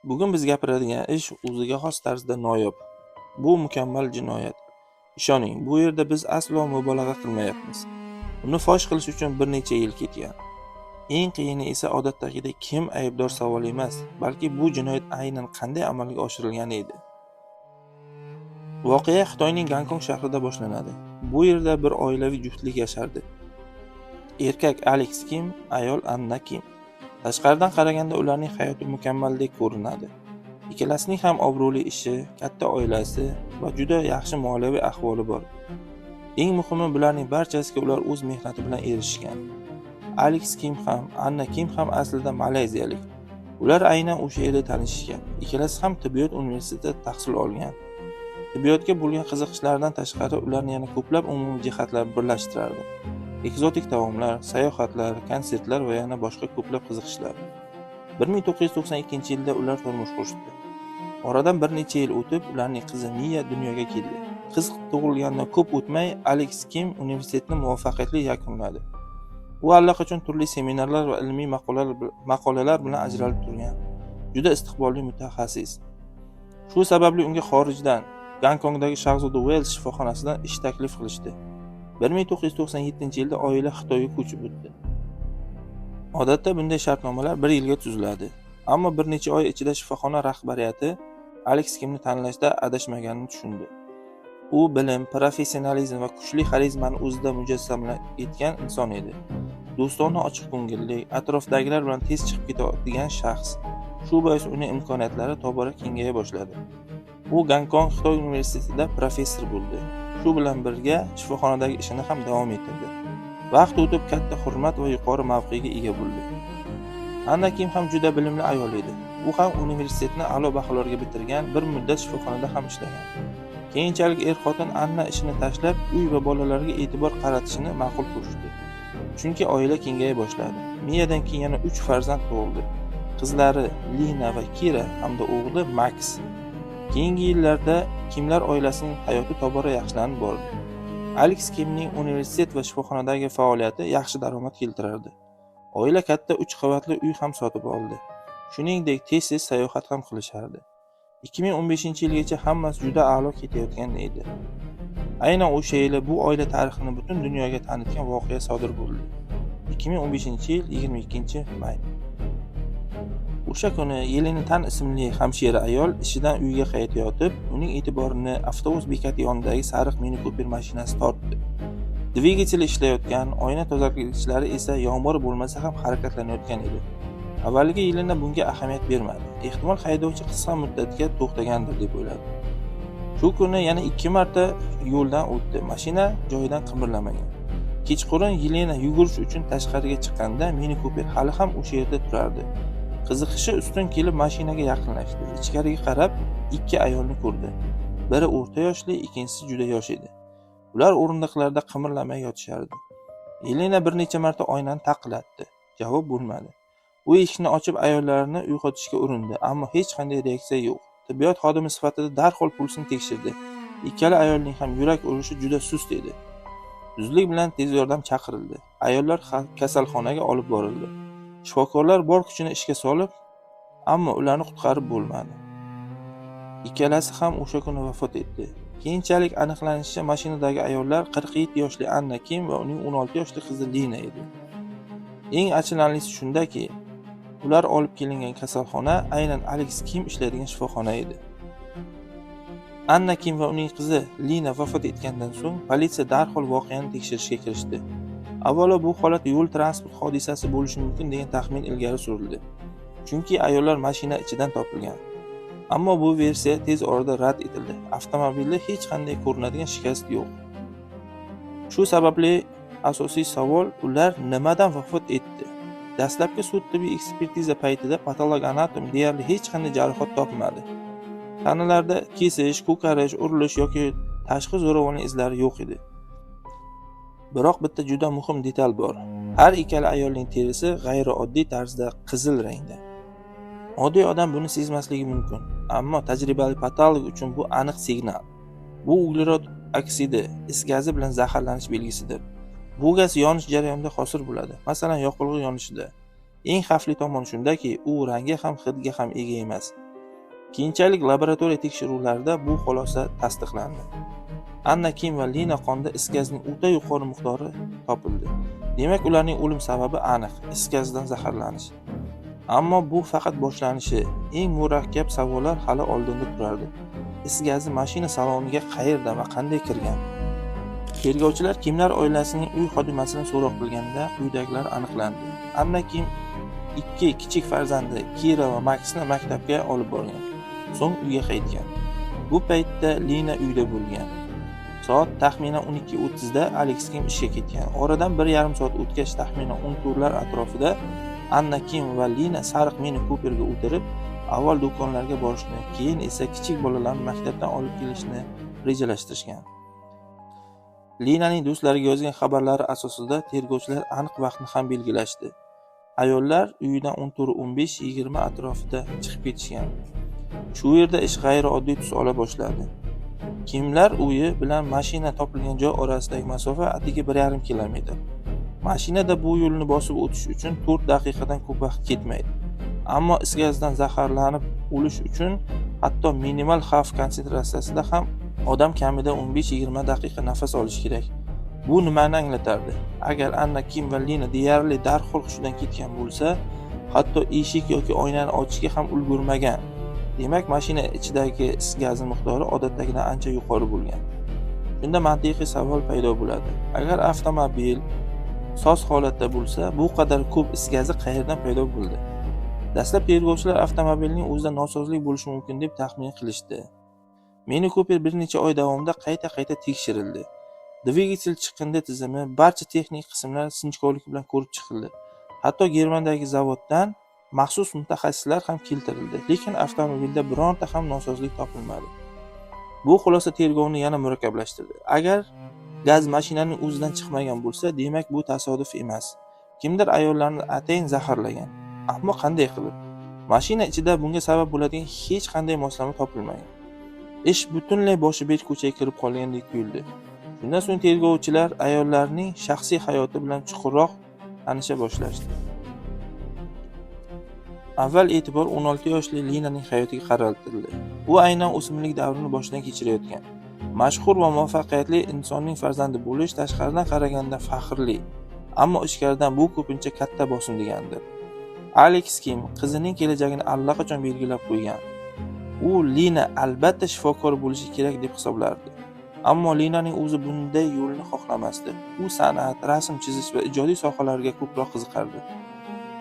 Bugun biz gapiradigan ish o'ziga xos tarzda noyob. Bu mukammal jinoyat. Ishoning, bu yerda biz aslo mubolag'a qilmayapmiz. Uni fosh qilish uchun bir necha yil ketgan. Eng qiyini esa odatdagidek kim aybdor savol emas, balki bu jinoyat aynan qanday amalga oshirilgani edi. Voqea Xitoyning Gonkong shahrida boshlanadi. Bu yerda bir oilaviy juftlik yashardi. Erkak Alex Kim, ayol Anna Kim. Tashqaridan qaraganda ularning hayoti mukammaldek ko'rinadi. Ikkalasining ham obro'li ishi, katta oilasi va juda yaxshi moliyaviy ahvoli bor. Eng muhimi, bularning barchasiga ular o'z mehnati bilan erishgan. Alex Kim ham, Anna Kim ham aslida malayziyalik. Ular aynan o'sha yerda tanishishgan. Ikkalasi ham tibbiyot universitetida tahsil olgan. Tibbiyotga bo'lgan qiziqishlaridan tashqari ularni yana ko'plab umumiy jihatlar birlashtirardi. Ekzotik taomlar, sayohatlar, konsertlar va yana boshqa ko'plab qiziqishlar. 1992-yilda ular turmush qurishdi. Oradan bir necha yil o'tib, ularning qizi Mia dunyoga keldi. Qiz tug'ilgandan ko'p o'tmay, Alex Kim universitetni muvaffaqiyatli yakunladi. U allaqachon turli seminarlar va ilmiy maqolalar bilan ajralib turgan. Juda istiqbolli mutaxassis. Shu sababli unga xorijdan, Gonkongdagi Shahzoda Wells shifoxonasidan ish taklif qilishdi. 1997-yilda oila Xitoyga ko'chib o'tdi. Odatda bunday shartnomalar 1 yilga tuziladi. Ammo bir necha oy ichida shifoxona rahbariyati Alex Kimni tanlashda adashmaganini tushundi. U bilim, professionalizm va kuchli xarizmani o'zida mujassam etgan inson edi. Do'stona ochiqko'ngillik, atrofdagilar bilan tez chiqib ketadigan shaxs. Shu bois uning imkoniyatlari tobora kengaya boshladi. U Gonkong Xitoy universitetida professor bo'ldi. Shu bilan birga shifoxonadagi ishini ham davom ettirdi. Vaqt o'tib katta hurmat va yuqori mavqega ega bo'ldi. Anna Kim ham juda bilimli ayol edi. U ham universitetni a'lo baholarga bitirgan, bir muddat shifoxonada ham ishlagan. Keyinchalik er-xotin Anna ishini tashlab, uy va bolalarga e'tibor qaratishini ma'qul ko'rishdi. Chunki oila kengaya boshladi. Miyadan keyin yana 3 farzand tug'ildi. Qizlari Lina va Kira hamda o'g'li Max. Keyingi yillarda Kimlar oilasining hayoti tobora yaxshilanib bordi. Alex Kimning universitet va shifoxonadagi faoliyati yaxshi daromad keltirardi. Oila katta 3 qavatli uy ham sotib oldi. Shuningdek, tez-tez sayohat ham qilishardi. 2015-yilgacha hammasi juda a'lo ketayotgan edi. Aynan o'sha yili bu oila tarixini butun dunyoga tanitgan voqea sodir bo'ldi. 2015-yil 22-may. O'sha kuni Yelena Tan ismli hamshira ayol ishidan uyga qaytayotib, uning e'tiborini avtobus bekati yonidagi sariq Mini Cooper mashinasi tortdi. Dvigateli ishlayotgan, oyna tozalagichlari esa yomg'ir bo'lmasa ham harakatlanayotgan edi. Avvaliga Yelena bunga ahamiyat bermadi. Ehtimol haydovchi qisqa muddatga to'xtagandir deb o'yladi. Shu kuni yana 2 marta yo'ldan o'tdi. Mashina joyidan qimirlamagan. Kechqurun Yelena yugurish uchun tashqariga chiqqanda Mini Cooper hali ham o'sha yerda turardi. Qiziqishi ustun kelib mashinaga yaqinlashdi. Ichkariga qarab 2 ayolni ko'rdi. Biri o'rta yoshli, ikkinchisi juda yosh edi. Ular o'rindiqlarda qimirlamay yotishardi. Yelena bir necha marta oynani taqillatdi. Javob bo'lmadi. U eshikni ochib ayollarni uyg'otishga urindi, ammo hech qanday reaksiya yo'q. Tibbiyot xodimi sifatida darhol pulsini tekshirdi. Ikkala ayolning ham yurak urishi juda sust edi. Zudlik bilan tez yordam chaqirildi. Ayollar kasalxonaga olib borildi. Shifokorlar bor kuchini ishga solib, ammo ularni qutqarib bo'lmadi. Ikkalasi ham o'sha kuni vafot etdi. Keyinchalik aniqlanishicha, mashinadagi ayollar 47 yoshli Anna Kim va uning 16 yoshli qizi Lina edi. Eng achinarlisi shundaki, ular olib kelingan kasalxona aynan Alex Kim ishlaydigan shifoxona edi. Anna Kim va uning qizi Lina vafot etgandan so'ng politsiya darhol voqeani tekshirishga kirishdi. Avvalo bu holat yo'l transport hodisasi bo'lishi mumkin degan taxmin ilgari surildi. Chunki ayollar mashina ichidan topilgan. Ammo bu versiya tez orada rad etildi. Avtomobilda hech qanday ko'rinadigan shikast yo'q. Shu sababli asosiy savol, ular nimadan vafot etdi? Dastlabki sud tibbiy ekspertiza paytida patologanatom deyarli hech qanday jarohat topmadi. Tanalarda kesish, ko'karish, urilish yoki tashqi zo'ravonlik izlari yo'q edi. Biroq bitta juda muhim detal bor. Har ikkala ayolning terisi g'ayrioddiy tarzda qizil rangda. Oddiy odam buni sezmasligi mumkin, ammo tajribali patolog uchun bu aniq signal. Bu uglerod oksidi, is gazi bilan zaharlanish belgisidir. Bu gaz yonish jarayonida hosil bo'ladi. Masalan, yoqilg'i yonishida. Eng xavfli tomoni shundaki, u rangga ham hidga ham ega emas. Keyinchalik laboratoriya tekshiruvlarida bu xulosa tasdiqlandi. Anna Kim va Lina qonida is gazining o'ta yuqori miqdori topildi. Demak, ularning o'lim sababi aniq, is gazidan zaharlanish. Ammo bu faqat boshlanishi. Eng murakkab savollar hali oldinda turardi. Is gazi mashina saloniga qayerda va qanday kirgan? Tergovchilar Kimlar oilasining uy xodimasini so'roq qilganda quyidagilar aniqlandi. Anna Kim 2 kichik farzandi Kira va Maxni maktabga olib borgan. So'ng uyga qaytgan. Bu paytda Lina uyda bo'lgan. Soat taxminan 12:30 da Alex Kim ishga ketgan. Oradan 1,5 soat o'tgach, taxminan 10:00 atrofida Anna Kim va Lina sariq Mini Cooperga o'tirib, avval do'konlarga borishni, keyin esa kichik bolalarni maktabdan olib kelishni rejalashtirishgan. Linaning do'stlariga yozgan xabarlari asosida tergovchilar aniq vaqtni ham belgilashdi. Ayollar uyidan 10:15-20 atrofida chiqib ketishgan. Shu yerda ish g'ayrioddiy tus ola boshladi. Kimlar uyi bilan mashina topilgan joy orasidagi masofa atigi 1,5 kilometr. Mashinada bu yo'lni bosib o'tish uchun 4 daqiqadan ko'p vaqt ketmaydi. Ammo is gazidan zaharlanib o'lish uchun hatto minimal xavf konsentratsiyasida ham odam kamida 15-20 daqiqa nafas olishi kerak. Bu nimani anglatardi? Agar Anna Kim va Lina deyarli darhol hushidan ketgan bo'lsa, hatto eshik yoki oynani ochishga ham ulgurmagan. Demak, mashina ichidagi is gazi miqdori odatdagidan ancha yuqori bo'lgan. Shunda mantiqiy savol paydo bo'ladi. Agar avtomobil soz holatda bo'lsa, bu qadar ko'p is gazi qayerdan paydo bo'ldi? Dastlab tergovchilar avtomobilning o'zida nosozlik bo'lishi mumkin deb taxmin qilishdi. Mini Cooper bir necha oy davomida qayta tekshirildi. Dvigatel chiqindi tizimi, barcha texnik qismlar sinchkovlik bilan ko'rib chiqildi. Hatto Germaniyadagi zavoddan maxsus mutaxassislar ham keltirildi, lekin avtomobilda bironta ham nosozlik topilmadi. Bu xulosa tergovni yana murakkablashtirdi. Agar gaz mashinaning o'zidan chiqmagan bo'lsa, demak bu tasodif emas. Kimdir ayollarni atayin zaharlagan. Ammo qanday qilib? Mashina ichida bunga sabab bo'ladigan hech qanday moslama topilmagan. Ish butunlay boshi bet ko'chaga kirib qolgandek tuyuldi. Shundan so'ng tergovchilar ayollarning shaxsiy hayoti bilan chuqurroq tanisha boshlashdi. Avval e'tibor 16 yoshli Linaning hayotiga qaratildi. U aynan o'smirlik davrini boshdan kechirayotgan. Mashhur va muvaffaqiyatli insonning farzandi bo'lish tashqaridan qaraganda faxrli, ammo ichkaridan bu ko'pincha katta bosim degandir. Alex Kim qizining kelajagini allaqachon belgilab qo'ygan. U Lina albatta shifokor bo'lishi kerak deb hisoblardi. Ammo Linaning o'zi bunday yo'lni xohlamasdi. U san'at, rasm chizish va ijodiy sohalarga ko'proq qiziqardi.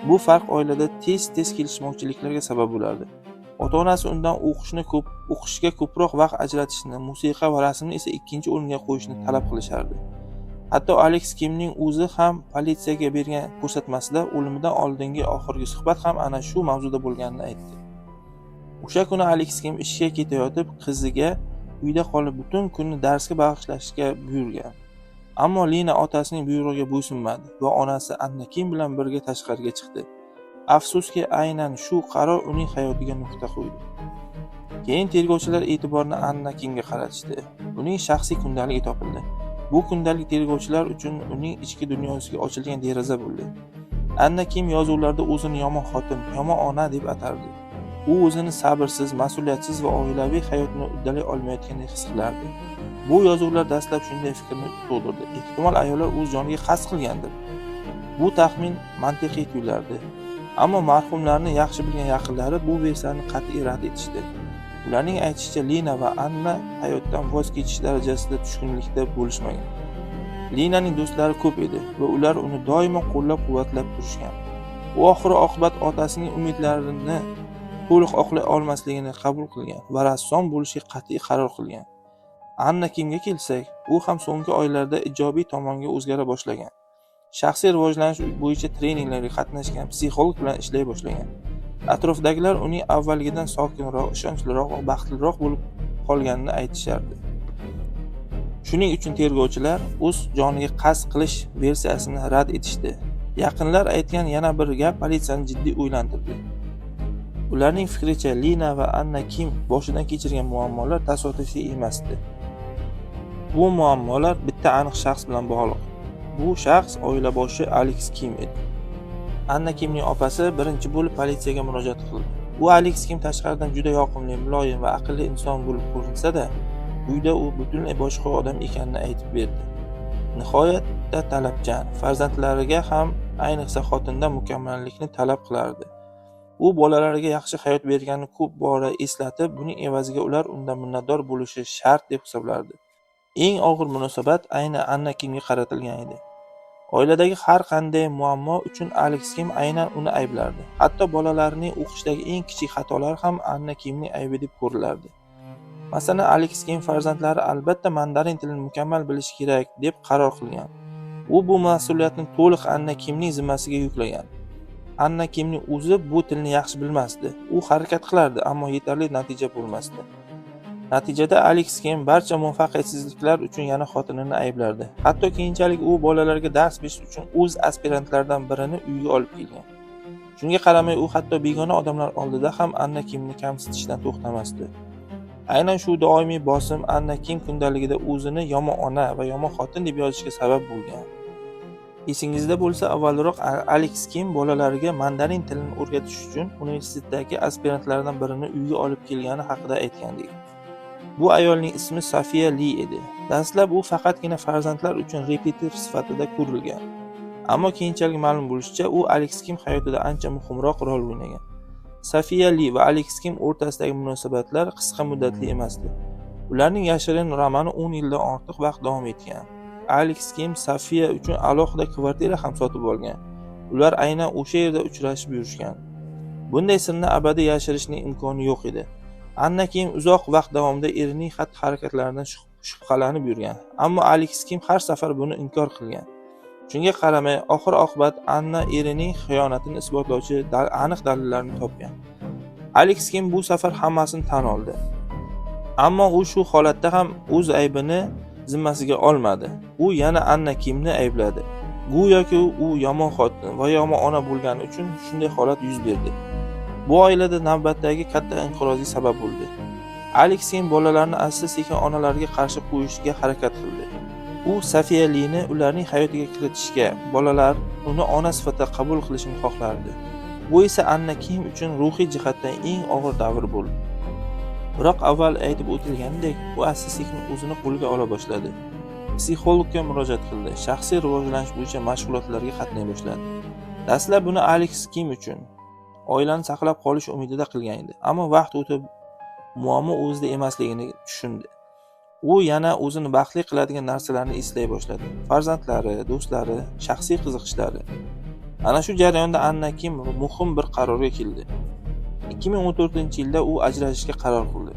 Bu farq oilada tez kelishmovchiliklarga sabab bo'lardi. Ota-onasi undan o'qishga ko'proq vaqt ajratishni, musiqa va rasmni esa ikkinchi o'ringa qo'yishni talab qilishardi. Hatto Alex Kimning o'zi ham politsiyaga bergan ko'rsatmasida o'limidan oldingi oxirgi suhbat ham ana shu mavzuda bo'lganini aytdi. O'sha kuni Alex Kim ishga ketayotib qiziga uyda qolib butun kunni darsga bag'ishlashga buyurgan. Ammo Lina otasining buyrug'iga bo'ysunmadi va onasi Anna Kim bilan birga tashqariga chiqdi. Afsuski, aynan shu qaror uning hayotiga nuqta qo'ydi. Keyin tergovchilar e'tiborni Anna Kimga qaratishdi. Uning shaxsiy kundaligi topildi. Bu kundalik tergovchilar uchun uning ichki dunyosiga ochilgan deraza bo'ldi. Anna Kim yozuvlarda o'zini yomon xotin, yomon ona deb atardi. U o'zini sabrsiz, mas'uliyatsiz va oilaviy hayotni uddalay olmayotgandek his qilardi. Bu yozuvlar dastlab shunday fikrni tug'dirdi. Ehtimol ayollar o'z joniga qasd qilgandir. Bu taxmin mantiqiy tuyulardi. Ammo marhumlarni yaxshi bilgan yaqinlari bu versiyani qat'iy rad etishdi. Ularning aytishicha, Lina va Anna hayotdan voz kechish darajasida tushkunlikda bo'lishmagan. Linaning do'stlari ko'p edi va ular uni doimo qo'llab-quvvatlab turishgan. U oxiri oqibat otasining umidlarini to'liq oqlay olmasligini qabul qilgan va rassom bo'lishga qat'iy qaror qilgan. Anna Kimga kelsak, u ham so'nggi oylarda ijobiy tomonga o'zgara boshlagan. Shaxsiy rivojlanish bo'yicha treninglarga qatnashgan, psixolog bilan ishlay boshlagan. Atrofdagilar uning avvalgidan sokinroq, ishonchliroq va baxtliroq bo'lib qolganini aytishardi. Shuning uchun tergovchilar o'z joniga qasd qilish versiyasini rad etishdi. Yaqinlar aytgan yana bir gap politsiyani jiddiy o'ylantirdi. Ularning fikricha, Lina va Anna Kim boshidan kechirgan muammolar tasodifiy emasdi. Bu muammolar bitta aniq shaxs bilan bog'liq. Bu shaxs oila boshi Alex Kim edi. Anna Kimning opasi birinchi bo'lib politsiyaga murojaat qildi. U Alex Kim tashqaridan juda yoqimli, muloyim va aqlli inson bo'lib ko'rinsa-da, uyda u butunlay boshqa odam ekanini aytib berdi. Nihoyatda talabchan, farzandlariga ham ayniqsa xotindan mukammallikni talab qilardi. U bolalariga yaxshi hayot berganini ko'p bora eslatib, buning evaziga ular undan minnatdor bo'lishi shart deb hisoblardi. Eng og'ir munosabat aynan Anna Kimga qaratilgan edi. Oiladagi har qanday muammo uchun Alex Kim aynan uni ayblardi. Hatto bolalarining o'qishdagi eng kichik xatolar ham Anna Kimning aybi deb ko'rilardi. Masalan, Alex Kim farzandlari albatta mandarin tilini mukammal bilishi kerak deb qaror qilgan. U bu mas'uliyatni to'liq Anna Kimning zimmasiga yuklagan. Anna Kimning o'zi bu tilni yaxshi bilmasdi. U harakat qilardi, ammo yetarli natija bo'lmasdi. Natijada Alex Kim barcha muvaffaqiyatsizliklar uchun yana xotinini ayblardi. Hatto keyinchalik u bolalarga dars berish uchun o'z aspirantlardan birini uyga olib kelgan. Shunga qaramay u hatto begona odamlar oldida ham Anna Kimni kamsitishdan to'xtamasdi. Aynan shu doimiy bosim Anna Kim kundaligida o'zini yomon ona va yomon xotin deb yozishga sabab bo'lgan. Esingizda bo'lsa, avvalroq Alex Kim bolalariga mandarin tilini o'rgatish uchun universitetdagi aspirantlaridan birini uyga olib kelgani haqida aytgandik. Bu ayolning ismi Safiya Li edi. Dastlab u faqatgina farzandlar uchun repetir sifatida ko'rilgan. Ammo keyinchalik ma'lum bo'lishicha, u Alex Kim hayotida ancha muhimroq rol o'ynagan. Safiya Li va Alex Kim o'rtasidagi munosabatlar qisqa muddatli emasdi. Ularning yashirin romani 10 yildan ortiq vaqt davom etgan. Alex Kim Safiya uchun alohida kvartira ham sotib olgan. Ular aynan o'sha yerda uchrashib yurishgan. Bunday sirni abadiy yashirishning imkoni yo'q edi. Anna Kim uzoq vaqt davomida erining xatti-harakatlaridan shubhalanib yurgan, ammo Alex Kim har safar buni inkor qilgan. Shunga qaramay, oxir-oqibat Anna erining xiyonatini isbotlovchi aniq dalillarni topgan. Alex Kim bu safar hammasini tan oldi. Ammo u shu holatda ham o'z aybini zimmasiga olmadi. U yana Anna Kimni aybladi. Go'yoki u yomon xotin va yomon ona bo'lgani uchun shunday holat yuz berdi. Bu oilada navbatdagi katta inqirozga sabab bo'ldi. Alex Kim bolalarni asta-sekin onalariga qarshi qo'yishga harakat qildi. U Safiya Li'ni ularning hayotiga kiritishga, bolalar uni ona sifatida qabul qilishini xohlardi. Bu esa Anna Kim uchun ruhiy jihatdan eng og'ir davr bo'ldi. Biroq avval aytib o'tilganidek, u asta-sekin o'zini qo'lga ola boshladi. Psixologga murojaat qildi, shaxsiy rivojlanish bo'yicha mashg'ulotlarga qatnay boshladi. Dastlab buni Alex Kim uchun oilani saqlab qolish umidida qilgan edi, ammo vaqt o'tib muammo o'zida emasligini tushundi. U yana o'zini baxtli qiladigan narsalarni eslay boshladi. Farzandlari, do'stlari, shaxsiy qiziqishlari. Ana shu jarayonda Anna Kim muhim bir qarorga keldi. 2014-yilda u ajrashishga qaror qildi.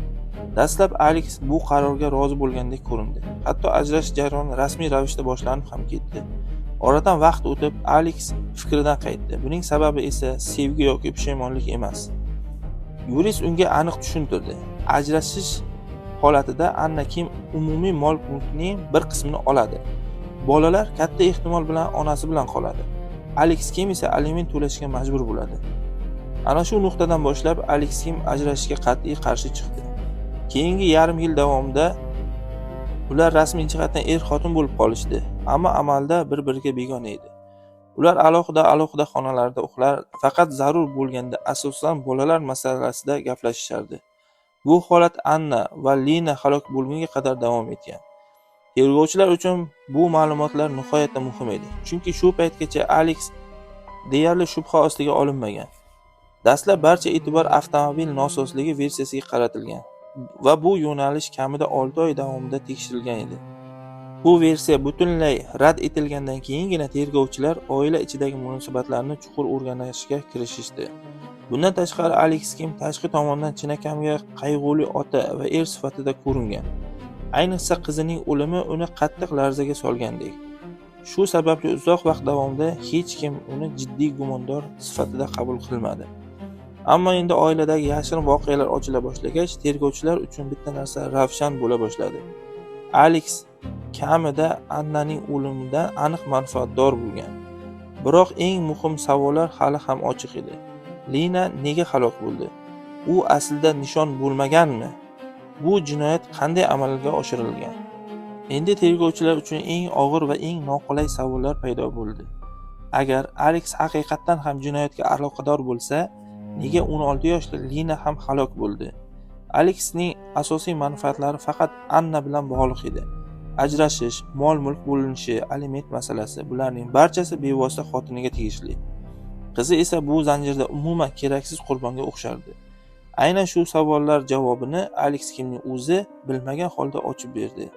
Dastlab Alex bu qarorga rozi bo'lgandek ko'rindi. Hatto ajrashish jarayoni rasmiy ravishda boshlanib ham ketdi. Oradan vaqt o'tib, Alex fikridan qaytdi. Buning sababi esa sevgi yoki pushaymonlik emas. Yurist unga aniq tushuntirdi. Ajrashish holatida Anna Kim umumiy mol-mulkning bir qismini oladi. Bolalar katta ehtimol bilan onasi bilan qoladi. Alex Kim esa aliment to'lashga majbur bo'ladi. Ana shu nuqtadan boshlab Alex Kim ajrashishga qat'iy qarshi chiqdi. Keyingi yarim yil davomida ular rasmiy jihatdan er-xotin bo'lib qolishdi, ammo amalda bir-biriga begona edi. Ular alohida xonalarda uxlar, faqat zarur bo'lganda asosan bolalar masalasida gaplashishardi. Bu holat Anna va Lina halok bo'lgunga qadar davom etgan. Tergovchilar uchun bu ma'lumotlar nihoyatda muhim edi, chunki shu paytgacha Alex deyarli shubha ostiga olinmagan. Dastlab barcha e'tibor avtomobil nosozligi versiyasiga qaratilgan va bu yo'nalish kamida 6 oy davomida tekshirilgan edi. Bu versiya butunlay rad etilgandan keyingina tergovchilar oila ichidagi munosabatlarni chuqur o'rganishga kirishishdi. Bundan tashqari Alex Kim tashqi tomondan chinakamiga qayg'uli ota va er sifatida ko'ringan. Ayniqsa qizining o'limi uni qattiq larzaga solgandek. Shu sababli uzoq vaqt davomida hech kim uni jiddiy gumondor sifatida qabul qilmadi. Ammo endi oiladagi yashirin voqealar ochila boshlagach, tergovchilar uchun bitta narsa ravshan bo'la boshladi. Alex kamida Annaning o'limidan aniq manfaatdor bo'lgan. Biroq eng muhim savollar hali ham ochiq edi. Lina nega halok bo'ldi? U aslida nishon bo'lmaganmi? Bu jinoyat qanday amalga oshirilgan? Endi tergovchilar uchun eng og'ir va eng noqulay savollar paydo bo'ldi. Agar Alex haqiqatan ham jinoyatga aloqador bo'lsa, Nega 16 yoshli Lina ham halok bo'ldi? Aleksning asosiy manfaatlari faqat Anna bilan bog'liq edi. Ajrashish, mol-mulk bo'linishi, aliment masalasi, bularning barchasi bevosita xotiniga tegishli. Qizi esa bu zanjirda umuman keraksiz qurbonga o'xshardi. Aynan shu savollar javobini Aleks kimning o'zi bilmagan holda ochib berdi.